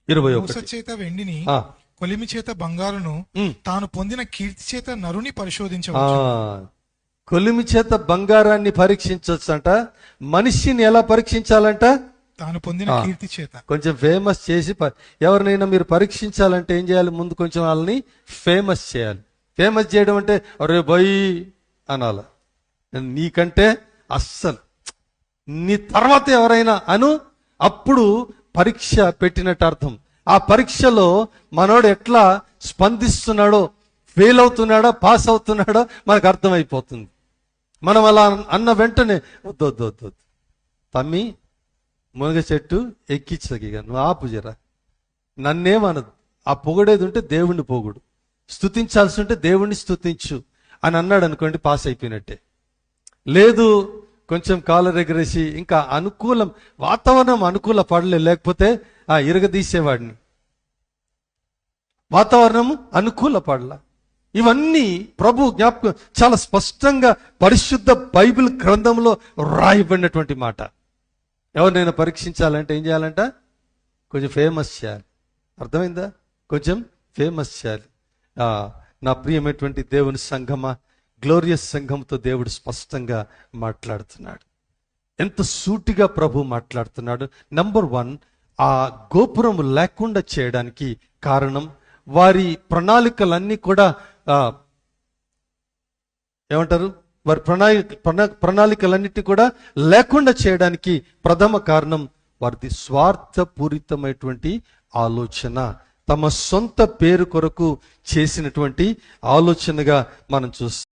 21 చేత వెండిని ఆ, కొలిమి చేత బంగారును ఉమ్. తాను పొందిన కీర్తి చేత నరుని పరిశోధించవచ్చు. కొలిమి చేత బంగారాన్ని పరీక్షించవచ్చంట. మనిషిని ఎలా పరీక్షించాలంట? తాను పొందిన కీర్తి చేత. కొంచెం ఫేమస్ చేసి ఎవరినైనా మీరు పరీక్షించాలంటే ఏం చేయాలి? ముందు కొంచెం వాళ్ళని ఫేమస్ చేయాలి. ఫేమస్ చేయడం అంటే అరే బయ్ అనాల. నీకంటే అస్సలు నీ తర్వాత ఎవరైనా అను, అప్పుడు పరీక్ష పెట్టినట్టు అర్థం. ఆ పరీక్షలో మనోడు ఎట్లా స్పందిస్తున్నాడో, ఫెయిల్ అవుతున్నాడో పాస్ అవుతున్నాడో మనకు అర్థమైపోతుంది. మనం అలా అన్న వెంటనే వద్దు తమ్మి మునగ చెట్టు ఎక్కించగిగా నువ్వు ఆపు జరా, నన్నేమనదు. ఆ పొగడేది ఉంటే దేవుణ్ణి పొగుడు, స్తుతించాల్సి ఉంటే దేవుణ్ణి స్తుతించు అని అన్నాడు అనుకోండి, పాస్ అయిపోయినట్టే. లేదు కొంచెం కాలర్ ఎగరేసి ఇంకా వాతావరణం అనుకూల పడలే, లేకపోతే ఇరగదీసేవాడిని. వాతావరణం అనుకూల పడల. ఇవన్నీ ప్రభు జ్ఞాపకం చాలా స్పష్టంగా పరిశుద్ధ బైబిల్ గ్రంథంలో రాయబడినటువంటి మాట. ఎవరినైనా పరీక్షించాలంటే ఏం చేయాలంట? కొంచెం ఫేమస్ చేయాలి. అర్థమైందా? కొంచెం ఫేమస్ చేయాలి. నా ప్రియమైనటువంటి దేవుని సంఘమా, గ్లోరియస్ సంఘంతో దేవుడు స్పష్టంగా మాట్లాడుతున్నాడు. ఎంత సూటిగా ప్రభు మాట్లాడుతున్నాడు. నంబర్ 1, ఆ గోపురం లేకుండా చేయడానికి కారణం వారి ప్రణాళికలన్నీ కూడా ఏమంటారు, వారి ప్రణాళికలన్నిటి కూడా లేకుండా చేయడానికి ప్రథమ కారణం వారిది స్వార్థపూరితమైనటువంటి ఆలోచన. తమ సొంత పేరు కొరకు చేసినటువంటి ఆలోచనగా మనం చూస్తాం.